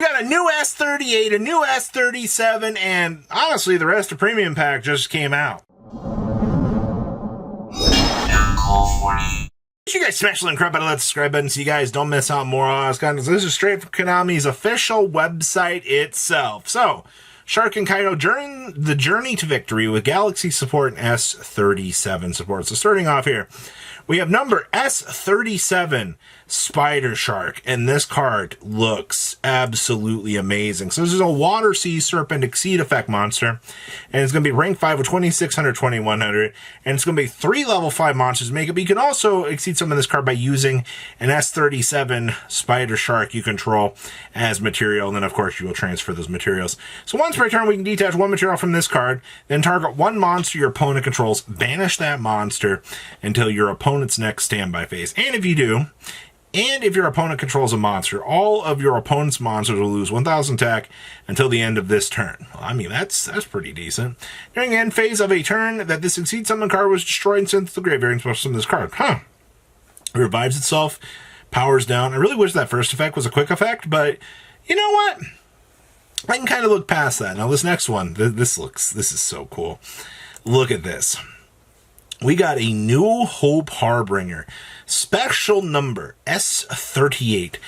We got a new S38, a new S37, and honestly, the rest of Premium Pack just came out. You guys smash the link, crap out of that subscribe button so you guys don't miss out more on us. This is straight from Konami's official website itself. So, Shark and Kaido during the journey to victory with Galaxy support and S37 support. So starting off here, we have number S37 Spider Shark, and this card looks absolutely amazing. So this is a Water Sea Serpent Exceed effect monster, and it's going to be rank 5 with 2600, 2100, and it's going to be 3 level 5 monsters to make it. But you can also exceed some of this card by using an S37 Spider Shark you control as material, and then of course you will transfer those materials. So once per turn, we can detach one material from this card, then target one monster your opponent controls, banish that monster until your opponent's next standby phase. And if you do, and if your opponent controls a monster, all of your opponent's monsters will lose 1000 attack until the end of this turn. Well, I mean, that's pretty decent. During the end phase of a turn that this Exceed Summon card was destroyed and sent to the graveyard and special summon this card. It revives itself, powers down. I really wish that first effect was a quick effect, but you know what? I can kind of look past that. Now this next one, this is so cool. Look at this. We got a New Hope Harbinger, special number S38,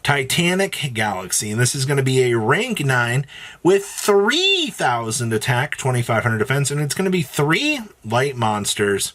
Titanic Galaxy, and this is going to be a rank 9 with 3000 attack, 2500 defense, and it's going to be 3 light monsters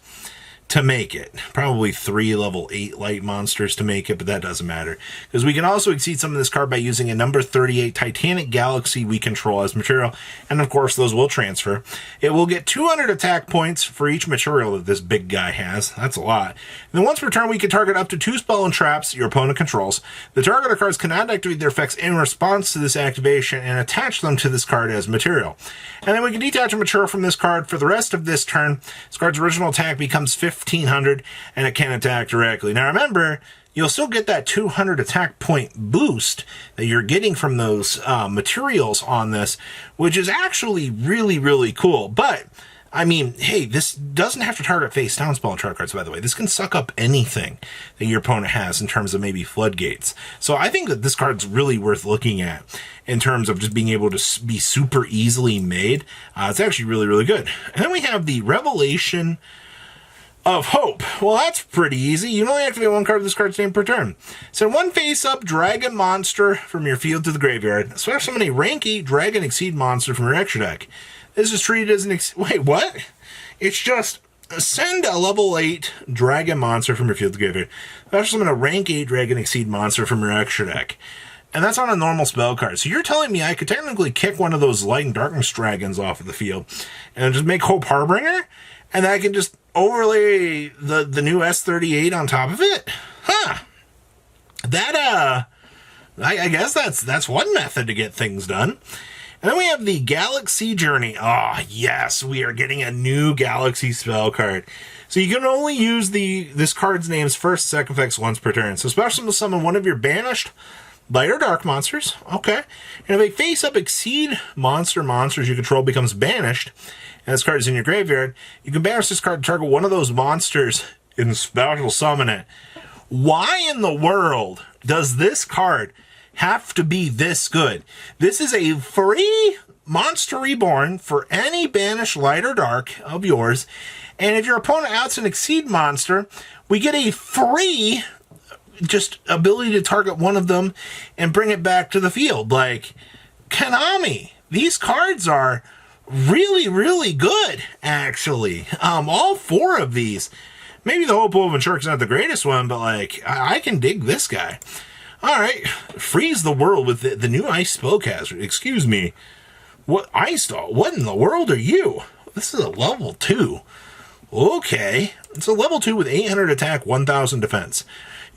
to make it. Probably 3 level 8 light monsters to make it, but that doesn't matter, because we can also exceed some of this card by using a number 38 Titanic Galaxy we control as material, and of course those will transfer. It will get 200 attack points for each material that this big guy has. That's a lot. And then once per turn, we can target up to 2 spell and traps your opponent controls. The targeted cards cannot activate their effects in response to this activation and attach them to this card as material. And then we can detach a material from this card for the rest of this turn. This card's original attack becomes 1500, and it can attack directly. Now remember, you'll still get that 200 attack point boost that you're getting from those materials on this, which is actually really, really cool. But, I mean, hey, this doesn't have to target face down spell and trap cards, by the way. This can suck up anything that your opponent has in terms of maybe floodgates. So I think that this card's really worth looking at in terms of just being able to be super easily made. It's actually really, really good. And then we have the Revelation of Hope. Well, that's pretty easy. You only activate one card of this card's name per turn. Send one face-up dragon monster from your field to the graveyard. Special summon a rank 8 dragon exceed monster from your extra deck. This is treated as an wait, what? It's just send a level 8 dragon monster from your field to the graveyard. Special summon a rank 8 dragon exceed monster from your extra deck. And that's on a normal spell card. So you're telling me I could technically kick one of those Light and Darkness dragons off of the field and just make Hope Harbinger? And I can just overlay the new S38 on top of it? Huh. That, I guess that's one method to get things done. And then we have the Galaxy Journey. Oh, yes, we are getting a new Galaxy spell card. So you can only use this card's name's first, second effects once per turn. So special summon one of your banished light or dark monsters. Okay. And if a face-up exceed monsters you control becomes banished, and this card is in your graveyard, you can banish this card to target one of those monsters and special summon it. Why in the world does this card have to be this good? This is a free Monster Reborn for any banished light or dark of yours, and if your opponent outs an exceed monster, we get a free just ability to target one of them and bring it back to the field. Like, Konami, these cards are really, really good, actually. All 4 of these. Maybe the Hope Woven Shark's not the greatest one, but, like, I can dig this guy. Alright, freeze the world with the new Ice Spellcaster. Excuse me. What, Ice Doll? What in the world are you? This is a level 2. Okay. It's a level 2 with 800 attack, 1000 defense.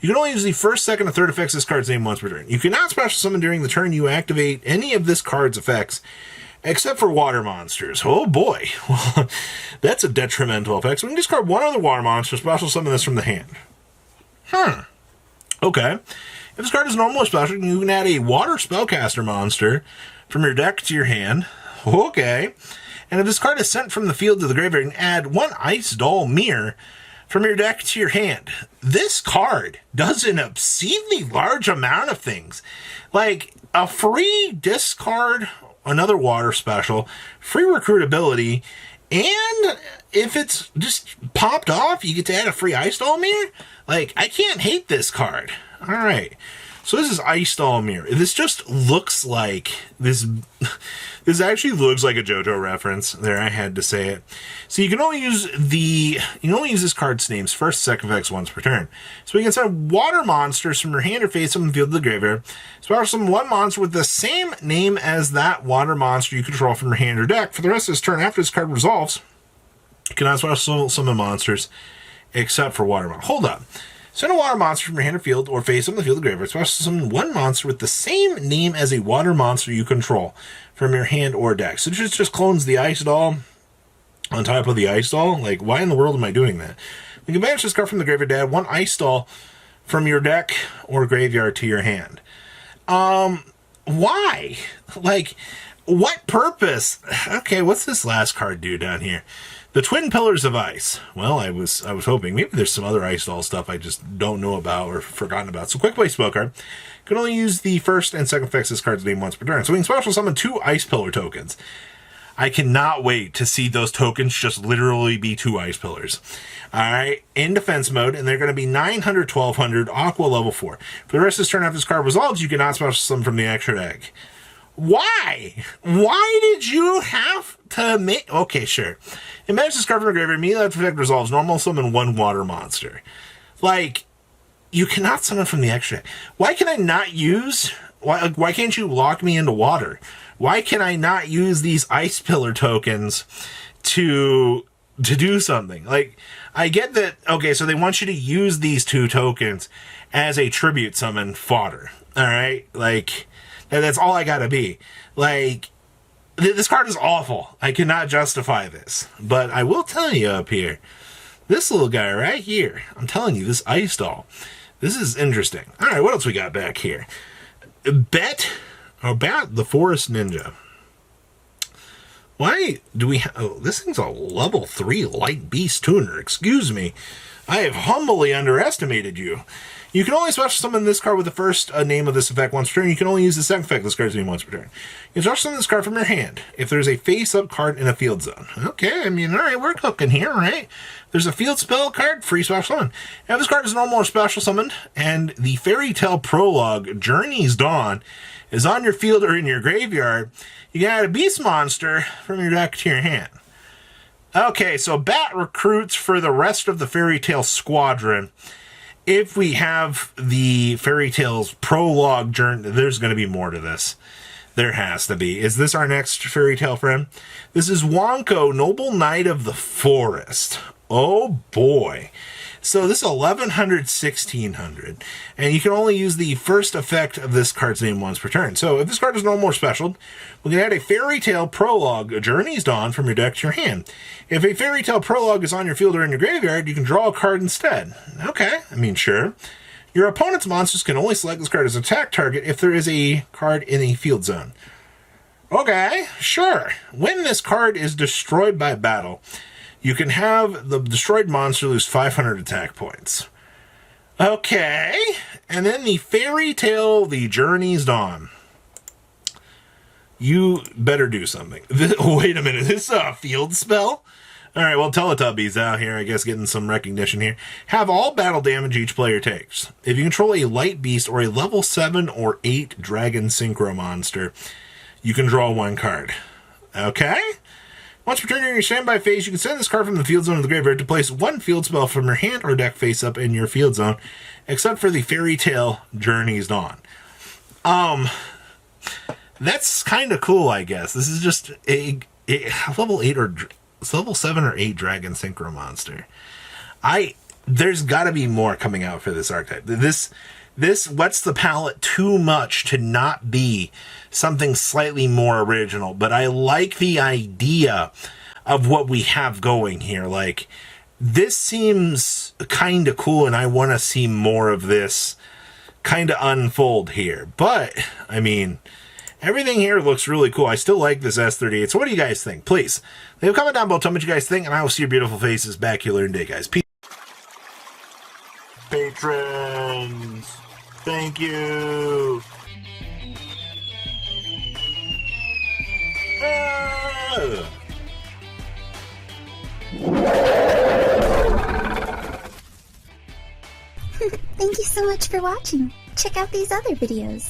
You can only use the first, second, and third effects of this card's name once per turn. You cannot special summon during the turn you activate any of this card's effects, except for water monsters. Oh boy. Well, that's a detrimental effect. So we can discard one other water monster, special summon this from the hand. Okay. If this card is normal or special, you can add a water spellcaster monster from your deck to your hand. Okay. And if this card is sent from the field to the graveyard, you can add one Ice Doll Mirror from your deck to your hand. This card does an obscenely large amount of things. Like a free discard, another water special, free recruitability, and if it's just popped off, you get to add a free Ice Doll Mirror. Like, I can't hate this card. All right. So this is Ice Doll Mirror. This just looks like this. This actually looks like a JoJo reference. There, I had to say it. So you can only use this card's names first, second effects once per turn. So we can send water monsters from your hand or face them in the field of the graveyard. Special summon one monster with the same name as that water monster you control from your hand or deck. For the rest of this turn, after this card resolves, you cannot special summon monsters except for water monsters. Hold up. Send a water monster from your hand or field or face them in the field of the graveyard. Special summon one monster with the same name as a water monster you control from your hand or deck. So this just clones the Ice Doll on top of the Ice Doll. Like, why in the world am I doing that? You can banish this card from the graveyard to add one Ice Doll from your deck or graveyard to your hand. Why? Like, what purpose? Okay, what's this last card do down here? The Twin Pillars of Ice. Well, I was hoping maybe there's some other Ice Doll stuff I just don't know about or forgotten about. So quick play spell card. You can only use the first and second effects of this card's name once per turn. So we can special summon 2 Ice Pillar tokens. I cannot wait to see those tokens just literally be 2 Ice Pillars. Alright, in defense mode, and they're going to be 900, 1200, Aqua level 4. For the rest of this turn after this card resolves, you cannot special summon from the extra deck. Why? Why did you have to make... Okay, sure. Imagine this card from the graveyard, immediately after effect resolves, normal summon 1 water monster. Like, you cannot summon from the extra deck. Why can I not use... Why can't you lock me into water? Why can I not use these Ice Pillar tokens to do something? Like, I get that... Okay, so they want you to use these 2 tokens as a tribute summon fodder. Alright? Like... And that's all I gotta be. Like, this card is awful. I cannot justify this. But I will tell you up here, this little guy right here, I'm telling you, this Ice Doll, this is interesting. Alright, what else we got back here? Bat the Forest Ninja. Why do we have... Oh, this thing's a level 3 Light Beast Tuner. Excuse me. I have humbly underestimated you. You can only special summon this card with the first name of this effect once per turn. You can only use the second effect of this card's name once per turn. You can special summon this card from your hand if there's a face-up card in a field zone. Okay, I mean, alright, we're cooking here, right? There's a field spell card, free special summon. Now, this card is normal or special summoned, and the Fairy Tale Prologue, Journey's Dawn, is on your field or in your graveyard. You can add a beast monster from your deck to your hand. Okay, so Bat recruits for the rest of the Fairy Tale Squadron. If we have the Fairy Tales Prologue Journey, there's going to be more to this. There has to be. Is this our next Fairy Tale friend? This is Wonko, Noble Knight of the Forest. Oh boy. So this is 1100, 1600. And you can only use the first effect of this card's name once per turn. So if this card is normal or special, we can add a Fairy Tale Prologue, Journey's Dawn, from your deck to your hand. If a Fairy Tale Prologue is on your field or in your graveyard, you can draw a card instead. Okay, I mean, sure. Your opponent's monsters can only select this card as attack target if there is a card in a field zone. Okay, sure. When this card is destroyed by battle, you can have the destroyed monster lose 500 attack points. Okay. And then the Fairy Tale, the Journey's Dawn. You better do something. Wait a minute. This is a field spell? Alright, well, Teletubbies out here, I guess, getting some recognition here. Have all battle damage each player takes. If you control a Light Beast or a level 7 or 8 Dragon Synchro monster, you can draw 1 card. Okay? Once per turn during your standby phase, you can send this card from the field zone to the graveyard to place 1 field spell from your hand or deck face up in your field zone, except for the Fairy Tale Journey's Dawn. That's kind of cool, I guess. This is just a level 8 or level 7 or 8 Dragon Synchro monster. There's got to be more coming out for this archetype. This wets the palate too much to not be something slightly more original, but I like the idea of what we have going here. Like, this seems kind of cool, and I want to see more of this kind of unfold here. But, I mean, everything here looks really cool. I still like this S38. So what do you guys think? Please, leave a comment down below. Tell me what you guys think, and I will see your beautiful faces back here later today, guys. Peace. patrons. Thank you. Thank you so much for watching. Check out these other videos.